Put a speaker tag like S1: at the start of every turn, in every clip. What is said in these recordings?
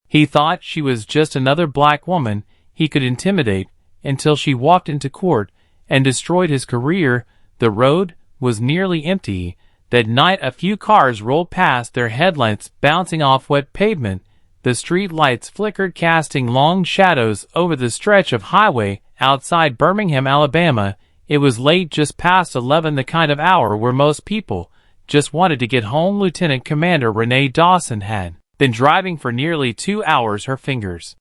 S1: He thought she was just another black woman he could intimidate until she walked into court and destroyed his career. The road was nearly empty. That night a few cars rolled past, their headlights bouncing off wet pavement. The street lights flickered, casting long shadows over the stretch of highway outside Birmingham, Alabama. It was late, just past 11, the kind of hour where most people just wanted to get home. Lieutenant Commander Renee Dawson had been driving for nearly 2 hours, her fingers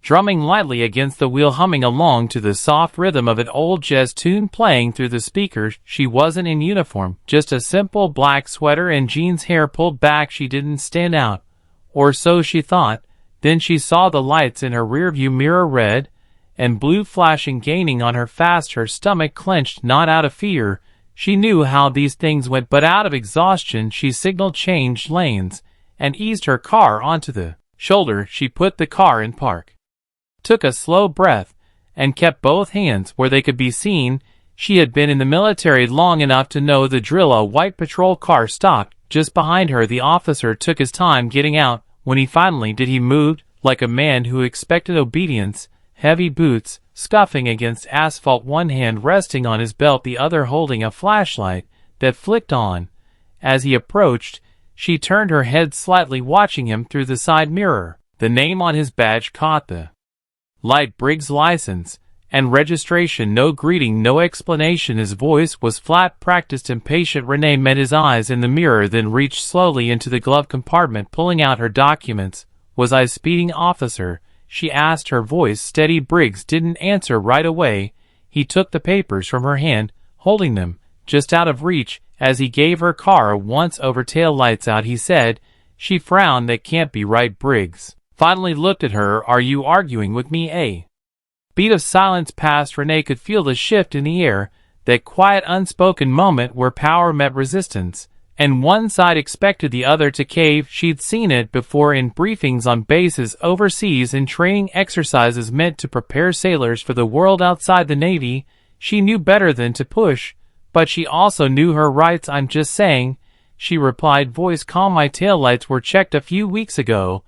S1: drumming lightly against the wheel, humming along to the soft rhythm of an old jazz tune playing through the speakers. She wasn't in uniform, just a simple black sweater and jeans, hair pulled back. She didn't stand out, or so she thought. Then she saw the lights in her rearview mirror, red and blue flashing, gaining on her fast. Her stomach clenched, not out of fear. She knew how these things went, but out of exhaustion. She signaled, changed lanes, and eased her car onto the shoulder. She put the car in park, took a slow breath, and kept both hands where they could be seen. She had been in the military long enough to know the drill. A white patrol car stopped just behind her. The officer took his time getting out. When he finally did, he moved like a man who expected obedience. Heavy boots scuffing against asphalt, one hand resting on his belt, the other holding a flashlight that flicked on. As he approached, she turned her head slightly, watching him through the side mirror. The name on his badge caught the light: Briggs, license and registration. No greeting, no explanation. His voice was flat, practiced, impatient. Renee met his eyes in the mirror, then reached slowly into the glove compartment, pulling out her documents. "Was I speeding, officer?" she asked, her voice steady. Briggs didn't answer right away. He took the papers from her hand, holding them just out of reach. As he gave her car a once-over, tail lights out, he said. She frowned. "That can't be right." Briggs finally looked at her. "Are you arguing with me?" A beat of silence passed. Renee could feel the shift in the air, that quiet, unspoken moment where power met resistance, and one side expected the other to cave. She'd seen it before in briefings on bases overseas, in training exercises meant to prepare sailors for the world outside the Navy. She knew better than to push, but she also knew her rights. "I'm just saying," she replied, voice calm. "My taillights were checked a few weeks ago,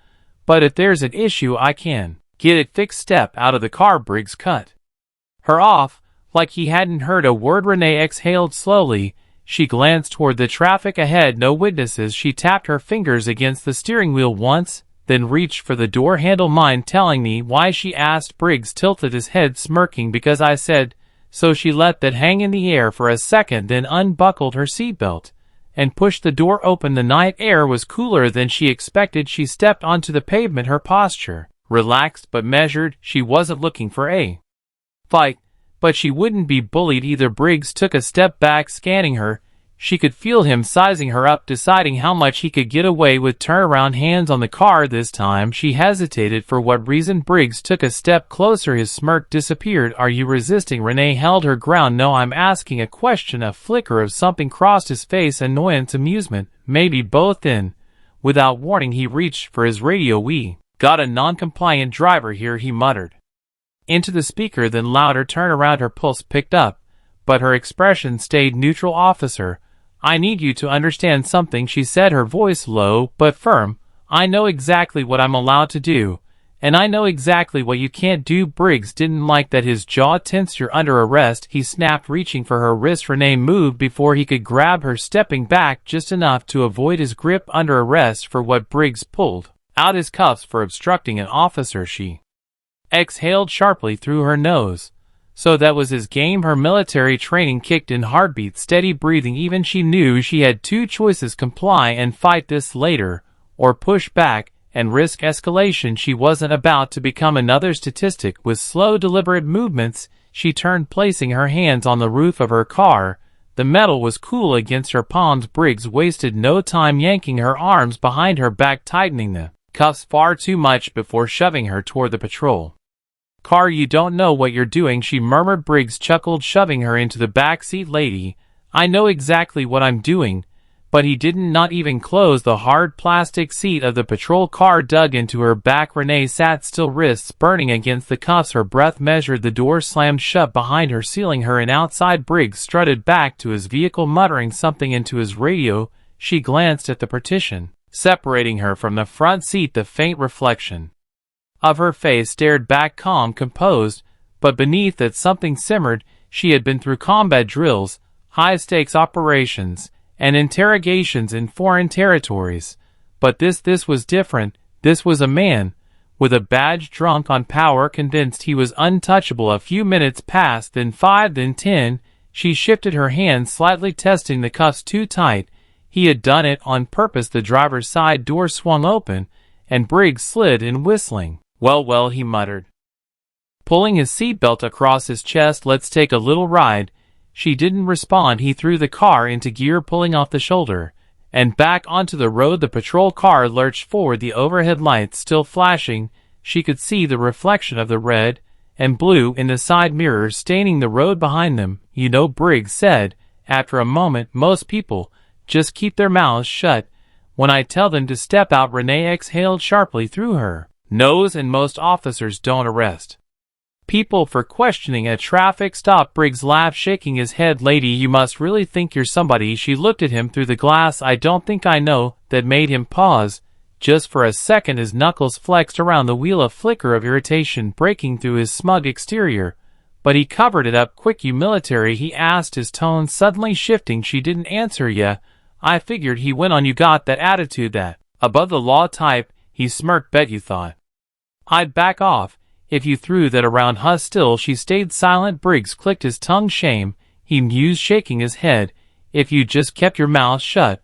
S1: but if there's an issue, I can get it fixed." "Step out of the car." Briggs cut her off like he hadn't heard a word. Renee exhaled slowly. She glanced toward the traffic ahead. No witnesses. She tapped her fingers against the steering wheel once, then reached for the door handle. "Mind telling me why?" she asked. Briggs tilted his head, smirking. "Because I said so." She let that hang in the air for a second, then unbuckled her seatbelt and pushed the door open. The night air was cooler than she expected. She stepped onto the pavement, her posture relaxed but measured. She wasn't looking for a fight, but she wouldn't be bullied either. Briggs took a step back, scanning her. She could feel him sizing her up, deciding how much he could get away with. "Turn around." Hands on the car this time. She hesitated. For what reason? Briggs took a step closer. His smirk disappeared. "Are you resisting?" Renee held her ground. "No, I'm asking a question." A flicker of something crossed his face, annoyance, amusement, maybe both. Then, without warning, he reached for his radio. "We got a non-compliant driver here," he muttered into the speaker, then louder. "Turn around." Her pulse picked up, but her expression stayed neutral. "Officer, I need you to understand something," she said, her voice low but firm. "I know exactly what I'm allowed to do, and I know exactly what you can't do." Briggs didn't like that. His jaw tensed. "You're under arrest," he snapped, reaching for her wrist. Renee moved before he could grab her, stepping back just enough to avoid his grip. "Under arrest for what?" Briggs pulled out his cuffs. "For obstructing an officer." She exhaled sharply through her nose. So that was his game. Her military training kicked in. Heartbeat, steady breathing. Even she knew she had two choices: comply and fight this later, or push back and risk escalation. She wasn't about to become another statistic. With slow, deliberate movements, she turned, placing her hands on the roof of her car. The metal was cool against her palms. Briggs wasted no time, yanking her arms behind her back, tightening the cuffs far too much before shoving her toward the patrol car. "You don't know what you're doing," she murmured. Briggs chuckled, shoving her into the back seat. "Lady, I know exactly what I'm doing." But he didn't. Not even close the hard plastic seat of the patrol car dug into her back. Renee sat still, wrists burning against the cuffs, her breath measured. The door slammed shut behind her, sealing her in. Outside, Briggs strutted back to his vehicle, muttering something into his radio. She glanced at the partition separating her from the front seat. The faint reflection of her face stared back, calm, composed, but beneath it something simmered. She had been through combat drills, high-stakes operations, and interrogations in foreign territories. But this was different. This was a man, with a badge, drunk on power, convinced he was untouchable. A few minutes passed, then 5, then 10. She shifted her hand slightly, testing the cuffs too tight. He had done it on purpose. The driver's side door swung open, and Briggs slid in, whistling. Well, he muttered, pulling his seatbelt across his chest. Let's take a little ride. She didn't respond. He threw the car into gear, pulling off the shoulder and back onto the road. The patrol car lurched forward, the overhead lights still flashing. She could see the reflection of the red and blue in the side mirrors staining the road behind them. You know, Briggs said, after a moment, most people just keep their mouths shut when I tell them to step out. Renee exhaled sharply through her nose, and most officers don't arrest people for questioning a traffic stop. Briggs laughed, shaking his head. Lady, you must really think you're somebody. She looked at him through the glass. I don't think I know. That made him pause. Just for a second, his knuckles flexed around the wheel, a flicker of irritation breaking through his smug exterior. But he covered it up quick. You military? He asked, his tone suddenly shifting. She didn't answer. Yeah, I figured. He went on. You got that attitude, that above the law type. He smirked. Bet you thought I'd back off if you threw that around. Huh? Still she stayed silent. Briggs clicked his tongue. Shame, he mused, shaking his head. If you just kept your mouth shut,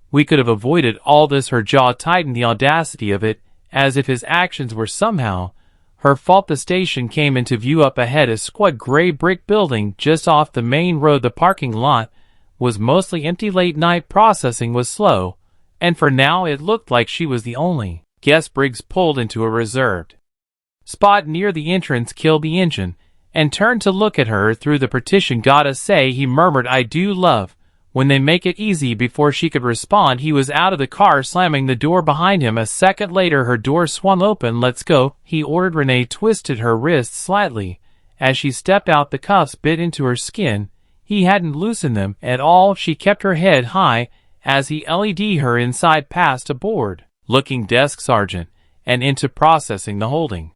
S1: we could have avoided all this. Her jaw tightened, the audacity of it, as if his actions were somehow her fault. The station came into view up ahead, a squat gray brick building just off the main road. The parking lot was mostly empty. Late night processing was slow, and for now it looked like she was the only guest. Briggs pulled into a reserved spot near the entrance, killed the engine, and turned to look at her through the partition. Gotta say, he murmured, I do love when they make it easy. Before she could respond, he was out of the car, slamming the door behind him. A second later, her door swung open. Let's go, he ordered. Renee twisted her wrists slightly as she stepped out. The cuffs bit into her skin. He hadn't loosened them at all. She kept her head high as he led her inside, past a bored-looking desk sergeant, and into processing. The holding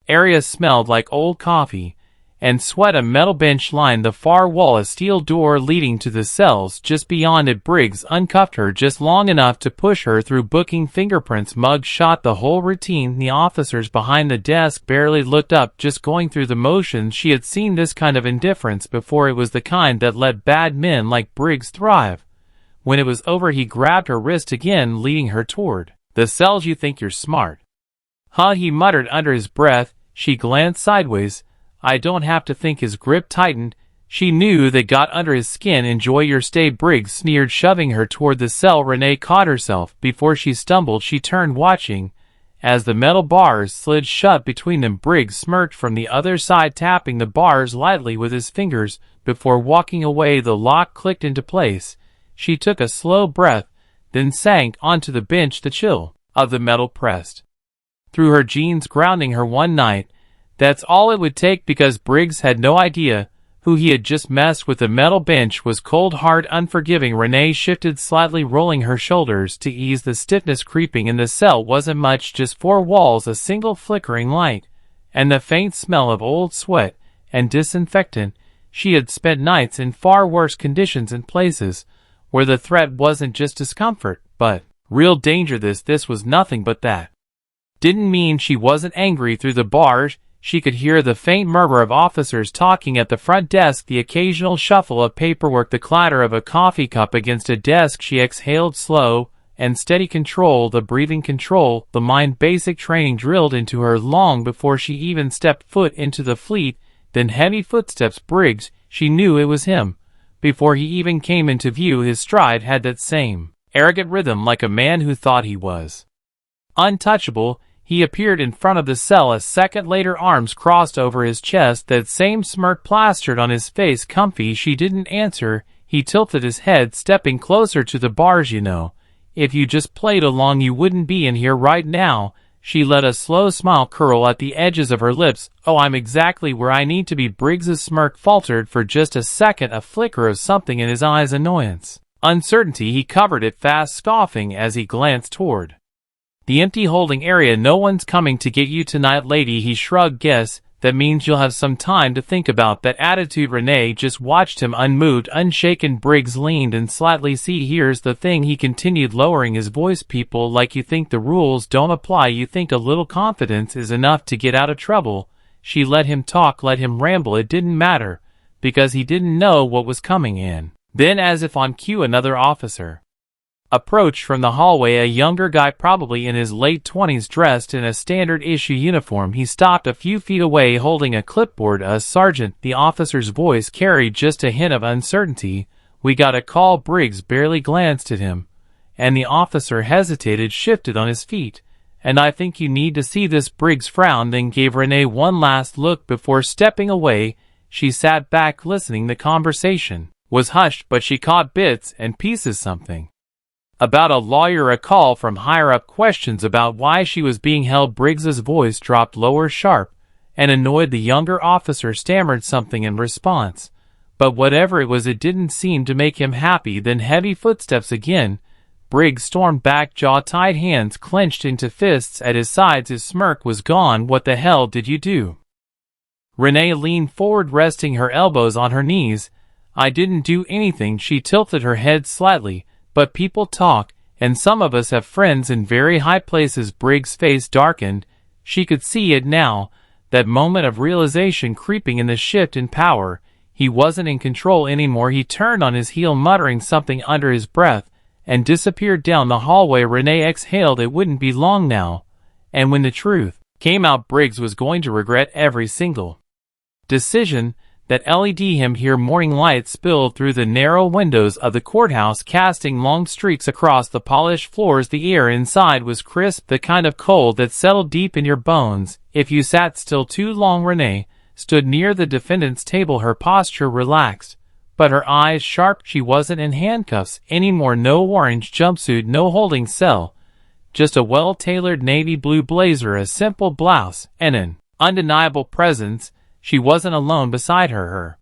S1: area smelled like old coffee and sweat. A metal bench lined the far wall, a steel door leading to the cells just beyond it. Briggs uncuffed her just long enough to push her through. Booking fingerprints, mug shot, the whole routine. The officers behind the desk barely looked up, just going through the motions. She had seen this kind of indifference before. It was the kind that let bad men like Briggs thrive. When it was over, he grabbed her wrist again, leading her toward the cells. You think you're smart, huh? He muttered under his breath. She glanced sideways. I don't have to think. His grip tightened. She knew that got under his skin. Enjoy your stay, Briggs sneered, shoving her toward the cell. Renee caught herself before she stumbled. She turned, watching as the metal bars slid shut between them. Briggs smirked from the other side, tapping the bars lightly with his fingers before walking away. The lock clicked into place. She took a slow breath, then sank onto the bench. The chill of the metal pressed through her jeans, grounding her. One night, that's all it would take, because Briggs had no idea who he had just messed with. The metal bench was cold, hard, unforgiving. Renee shifted slightly, rolling her shoulders to ease the stiffness creeping in. The cell wasn't much, just 4 walls, a single flickering light, and the faint smell of old sweat and disinfectant. She had spent nights in far worse conditions, in places where the threat wasn't just discomfort, but real danger. This was nothing but that. Didn't mean she wasn't angry. Through the bars, she could hear the faint murmur of officers talking at the front desk, the occasional shuffle of paperwork, the clatter of a coffee cup against a desk. She exhaled, slow and steady. Control, the breathing, control, the mind. Basic training drilled into her long before she even stepped foot into the fleet. Then heavy footsteps. Briggs, she knew it was him before he even came into view. His stride had that same arrogant rhythm, like a man who thought he was untouchable. He appeared in front of the cell a second later, arms crossed over his chest, that same smirk plastered on his face. Comfy? She didn't answer. He tilted his head, stepping closer to the bars. You know, if you just played along, you wouldn't be in here right now. She let a slow smile curl at the edges of her lips. Oh, I'm exactly where I need to be. Briggs's smirk faltered for just a second, a flicker of something in his eyes, annoyance uncertainty, he covered it fast, scoffing as he glanced toward the empty holding area. "No one's coming to get you tonight, lady," he shrugged. "Guess that means you'll have some time to think about that attitude." Renee just watched him, unmoved, unshaken. Briggs leaned and slightly. "See, here's the thing," he continued, lowering his voice. "People like you think the rules don't apply. You think a little confidence is enough to get out of trouble." She let him talk, let him ramble. It didn't matter, because he didn't know what was coming in. Then, as if on cue, another officer approached from the hallway, a younger guy, probably in his late 20s, dressed in a standard-issue uniform. He stopped a few feet away, holding a clipboard. "A sergeant," the officer's voice carried just a hint of uncertainty. "We got a call." Briggs barely glanced at him, and the officer hesitated, shifted on his feet. "And I think you need to see this." Briggs frowned, then gave Renee one last look before stepping away. She sat back, listening. The conversation was hushed, but she caught bits and pieces. Something about a lawyer, a call from higher up, questions about why she was being held. Briggs's voice dropped lower, sharp and annoyed. The younger officer stammered something in response, but whatever it was, it didn't seem to make him happy. Then heavy footsteps again. Briggs stormed back, jaw tight, hands clenched into fists at his sides. His smirk was gone. "What the hell did you do?" Renee leaned forward, resting her elbows on her knees. "I didn't do anything." She tilted her head slightly. "But people talk, and some of us have friends in very high places." Briggs' face darkened. She could see it now, that moment of realization creeping in, the shift in power. He wasn't in control anymore. He turned on his heel, muttering something under his breath, and disappeared down the hallway. Renee exhaled. It wouldn't be long now, and when the truth came out, Briggs was going to regret every single decision that led him here. Morning light spilled through the narrow windows of the courthouse, casting long streaks across the polished floors. The air inside was crisp, the kind of cold that settled deep in your bones if you sat still too long. Renee stood near the defendant's table, her posture relaxed, but her eyes sharp. She wasn't in handcuffs anymore. No orange jumpsuit, no holding cell, just a well-tailored navy blue blazer, a simple blouse, and an undeniable presence. She wasn't alone. Beside her, her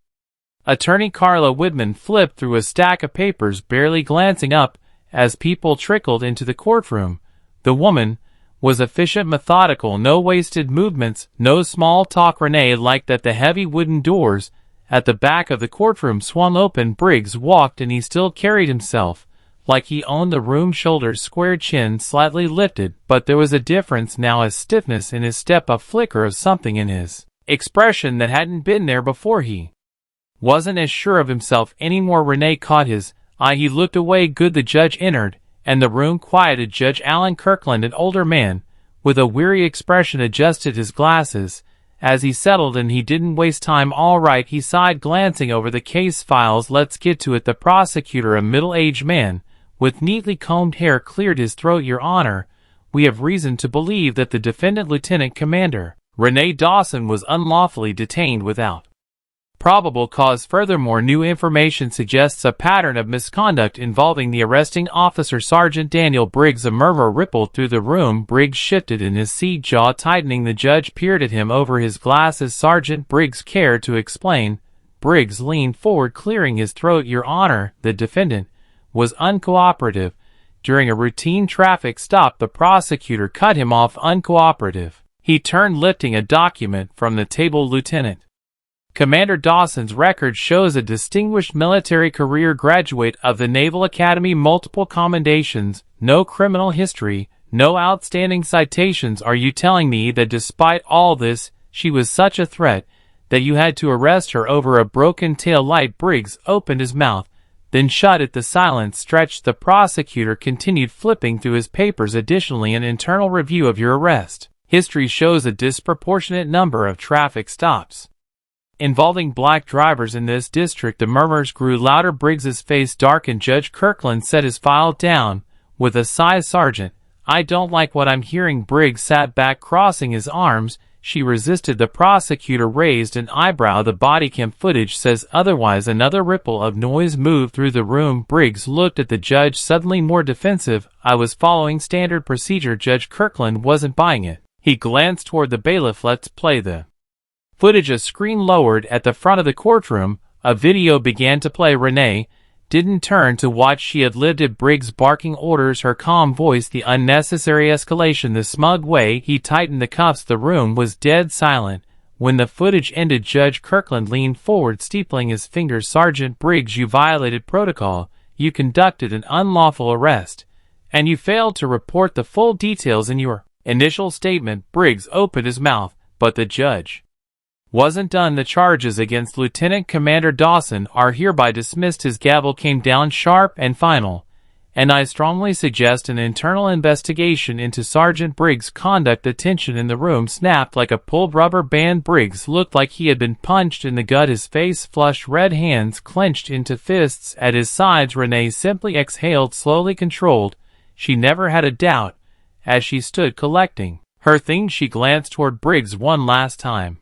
S1: attorney Carla Whitman flipped through a stack of papers, barely glancing up as people trickled into the courtroom. The woman was efficient, methodical, no wasted movements, no small talk. Renee liked that. The heavy wooden doors at the back of the courtroom swung open. Briggs walked, and he still carried himself like he owned the room, shoulders squared, chin slightly lifted, but there was a difference now, a stiffness in his step, a flicker of something in his expression that hadn't been there before. He wasn't as sure of himself anymore. Renee caught his eye. He looked away. "Good." The judge entered, and the room quieted. Judge Alan Kirkland, an older man with a weary expression, adjusted his glasses as he settled in. He didn't waste time. "All right," he sighed, glancing over the case files. "Let's get to it." The prosecutor, a middle-aged man with neatly combed hair, cleared his throat. "Your Honor, we have reason to believe that the defendant, Lieutenant Commander Renee Dawson, was unlawfully detained without probable cause. Furthermore, new information suggests a pattern of misconduct involving the arresting officer, Sergeant Daniel Briggs." A murmur rippled through the room. Briggs shifted in his seat, jaw tightening. The judge peered at him over his glasses. "Sergeant Briggs care to explain?" Briggs leaned forward, clearing his throat. "Your Honor, the defendant was uncooperative during a routine traffic stop." The prosecutor cut him off. "Uncooperative?" He turned, lifting a document from the table. "Lieutenant Commander Dawson's record shows a distinguished military career, graduate of the Naval Academy, multiple commendations, no criminal history, no outstanding citations. Are you telling me that despite all this, she was such a threat that you had to arrest her over a broken tail light?" Briggs opened his mouth, then shut it. The silence stretched. The prosecutor continued, flipping through his papers. "Additionally, an internal review of your arrest history shows a disproportionate number of traffic stops involving black drivers in this district." The murmurs grew louder. Briggs's face darkened. Judge Kirkland set his file down with a sigh. "Sergeant, I don't like what I'm hearing." Briggs sat back, crossing his arms. She resisted. The prosecutor raised an eyebrow. "The body cam footage says otherwise." Another ripple of noise moved through the room. Briggs looked at the judge, suddenly more defensive. "I was following standard procedure." Judge Kirkland wasn't buying it. He glanced toward the bailiff. "Let's play the footage." A screen lowered at the front of the courtroom. A video began to play. Renee didn't turn to watch. She had lived it. Briggs' barking orders, her calm voice, the unnecessary escalation, the smug way he tightened the cuffs. The room was dead silent. When the footage ended, Judge Kirkland leaned forward, steepling his fingers. Sergeant Briggs, you violated protocol. You conducted an unlawful arrest, and you failed to report the full details in your initial statement. Briggs opened his mouth, but the judge wasn't done. The charges against Lieutenant Commander Dawson are hereby dismissed. His gavel came down sharp and final, and I strongly suggest an internal investigation into Sergeant Briggs' conduct. The tension in the room snapped like a pulled rubber band. Briggs looked like he had been punched in the gut, his face flushed red, hands clenched into fists at his sides. Renee simply exhaled, slowly, controlled. She never had a doubt. As she stood collecting her things, she glanced toward Briggs one last time.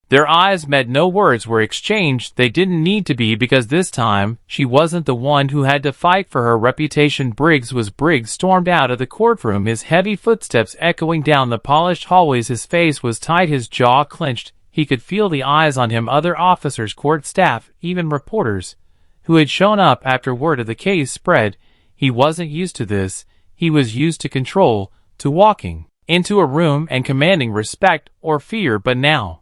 S1: Their eyes met. No words were exchanged. They didn't need to be, because this time she wasn't the one who had to fight for her reputation. Briggs was. Briggs stormed out of the courtroom, his heavy footsteps echoing down the polished hallways. His face was tight, his jaw clenched. He could feel the eyes on him, other officers, court staff, even reporters who had shown up after word of the case spread. He wasn't used to this. He was used to control, to walking into a room and commanding respect or fear, but now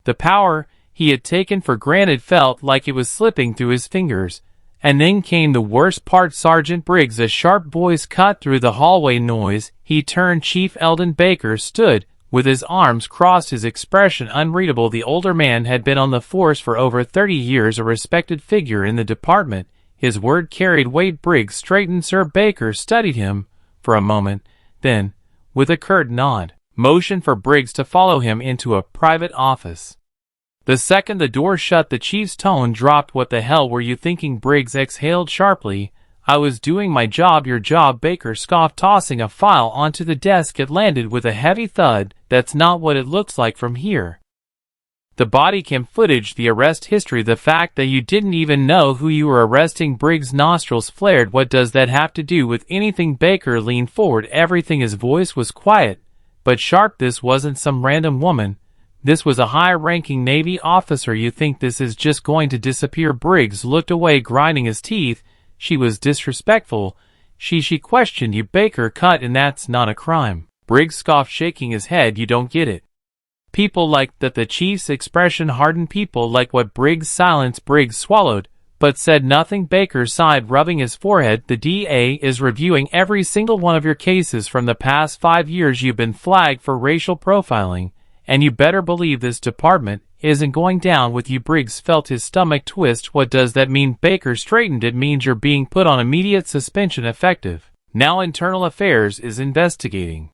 S1: the power he had taken for granted felt like it was slipping through his fingers. And then came the worst part. Sergeant Briggs, a sharp voice cut through the hallway noise. He turned. Chief Eldon Baker stood with his arms crossed, his expression unreadable. The older man had been on the force for over 30 years, a respected figure in the department. His word carried weight. Briggs straightened. Sir Baker studied him for a moment, then, with a curt nod, motioned for Briggs to follow him into a private office. The second the door shut, the chief's tone dropped. What the hell were you thinking? Briggs exhaled sharply. I was doing my job. Your job, Baker scoffed, tossing a file onto the desk. It landed with a heavy thud. That's not what it looks like from here. The body cam footage, the arrest history, the fact that you didn't even know who you were arresting. Briggs' nostrils flared. What does that have to do with anything? Baker leaned forward. Everything. His voice was quiet, but sharp. This wasn't some random woman. This was a high-ranking Navy officer. You think this is just going to disappear? Briggs looked away, grinding his teeth. She was disrespectful. She questioned you. Baker cut, and that's not a crime. Briggs scoffed, shaking his head. You don't get it. People like that. The chief's expression hardened. People like what? Briggs silenced. Briggs swallowed, but said nothing. Baker sighed, rubbing his forehead. The DA is reviewing every single one of your cases from the past 5 years. You've been flagged for racial profiling, and you better believe this department isn't going down with you. Briggs felt his stomach twist. What does that mean? Baker straightened. It means you're being put on immediate suspension, effective now. Internal Affairs is investigating,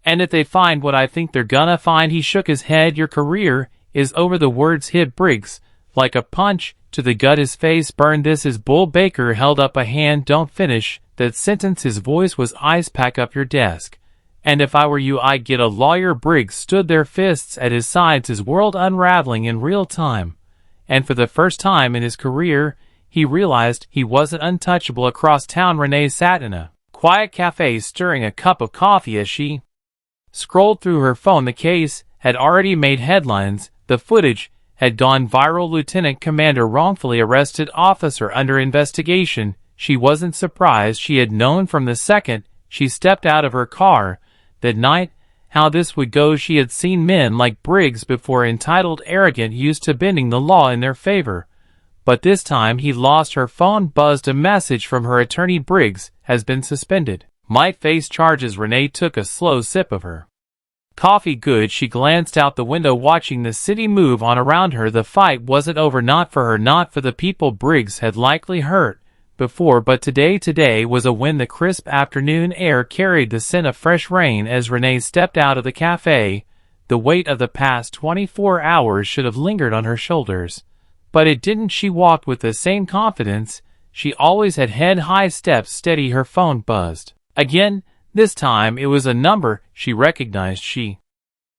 S1: and if they find what I think they're gonna find. He shook his head. Your career is over. The words hit Briggs like a punch to the gut. His face burned. This is bull. Baker held up a hand. Don't finish that sentence. His voice was ice. Pack up your desk, and if I were you, I'd get a lawyer. Briggs stood there, fists at his sides, his world unraveling in real time. And for the first time in his career, he realized he wasn't untouchable. Across town, Renee sat in a quiet cafe, stirring a cup of coffee as she scrolled through her phone. The case had already made headlines. The footage had gone viral. Lieutenant Commander wrongfully arrested, officer under investigation. She wasn't surprised. She had known from the second she stepped out of her car that night how this would go. She had seen men like Briggs before, entitled, arrogant, used to bending the law in their favor. But this time he lost. Her phone buzzed. A message from her attorney. Briggs has been suspended. Might face charges. Renee took a slow sip of her coffee. Good. She glanced out the window, watching the city move on around her. The fight wasn't over. Not for her, not for the people Briggs had likely hurt before, but today was a win. The crisp afternoon air carried the scent of fresh rain as Renee stepped out of the cafe. The weight of the past 24 hours should have lingered on her shoulders, but it didn't. She walked with the same confidence she always had, head high, steps steady. Her phone buzzed again. This time it was a number she recognized. She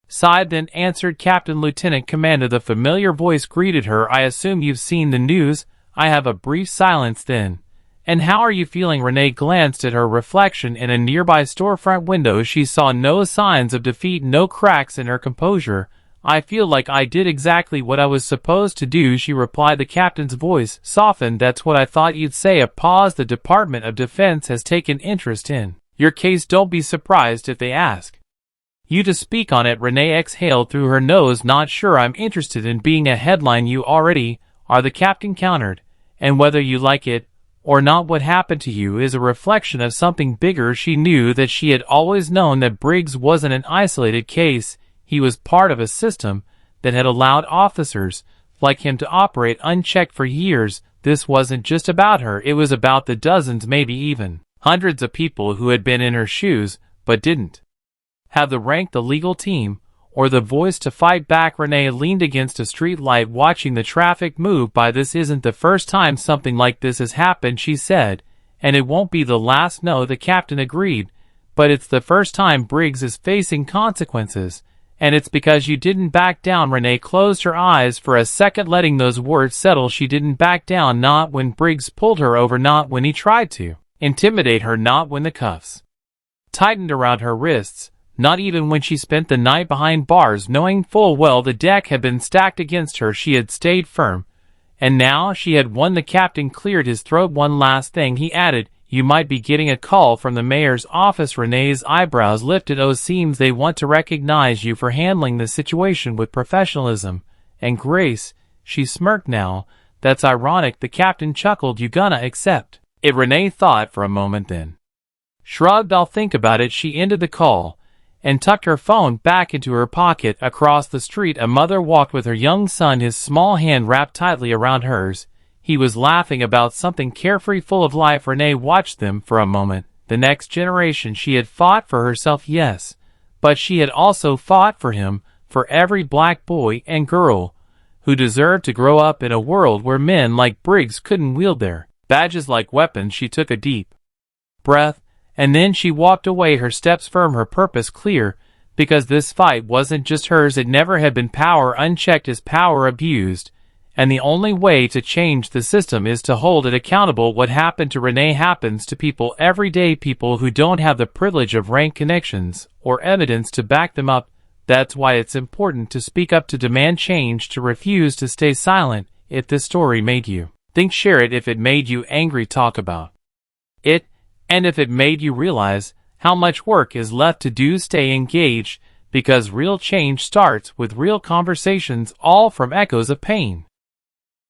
S1: sighed, then answered. Captain, Lieutenant Commander. The familiar voice greeted her. I assume you've seen the news. I have a brief silence then. And how are you feeling? Renee glanced at her reflection in a nearby storefront window. She saw no signs of defeat, no cracks in her composure. I feel like I did exactly what I was supposed to do, she replied. The captain's voice softened. That's what I thought you'd say. A pause. The Department of Defense has taken interest in your case. Don't be surprised if they ask you to speak on it. Renee exhaled through her nose. Not sure I'm interested in being a headline. You already are, the captain countered. And whether you like it or not, what happened to you is a reflection of something bigger. She knew that she had always known that Briggs wasn't an isolated case. He was part of a system that had allowed officers like him to operate unchecked for years. This wasn't just about her, it was about the dozens, maybe even hundreds of people who had been in her shoes, but didn't have the rank, the legal team, or the voice to fight back. Renee leaned against a street light, watching the traffic move by. This isn't the first time something like this has happened, she said, and it won't be the last. No, the captain agreed, but it's the first time Briggs is facing consequences. And it's because you didn't back down. Renee closed her eyes for a second, letting those words settle. She didn't back down, not when Briggs pulled her over, not when he tried to intimidate her, not when the cuffs tightened around her wrists, not even when she spent the night behind bars. Knowing full well the deck had been stacked against her, she had stayed firm. And now she had won. The captain cleared his throat. One last thing, he added. You might be getting a call from the mayor's office. Renee's eyebrows lifted. Oh, seems they want to recognize you for handling the situation with professionalism and grace. She smirked. Now, that's ironic. The captain chuckled. You gonna accept it? Renee thought for a moment, then shrugged. I'll think about it. She ended the call and tucked her phone back into her pocket. Across the street, a mother walked with her young son, his small hand wrapped tightly around hers. He was laughing about something carefree, full of life. Renee watched them for a moment. The next generation. She had fought for herself, yes, but she had also fought for him, for every black boy and girl who deserved to grow up in a world where men like Briggs couldn't wield their badges like weapons. She took a deep breath, and then she walked away, her steps firm, her purpose clear, because this fight wasn't just hers. It never had been. Power unchecked is power abused. And the only way to change the system is to hold it accountable. What happened to Renee happens to people every day, people who don't have the privilege of rank, connections, or evidence to back them up. That's why it's important to speak up, to demand change, to refuse to stay silent. If this story made you think, share it. If it made you angry, talk about it. And if it made you realize how much work is left to do, stay engaged, because real change starts with real conversations. All from Echoes of Pain.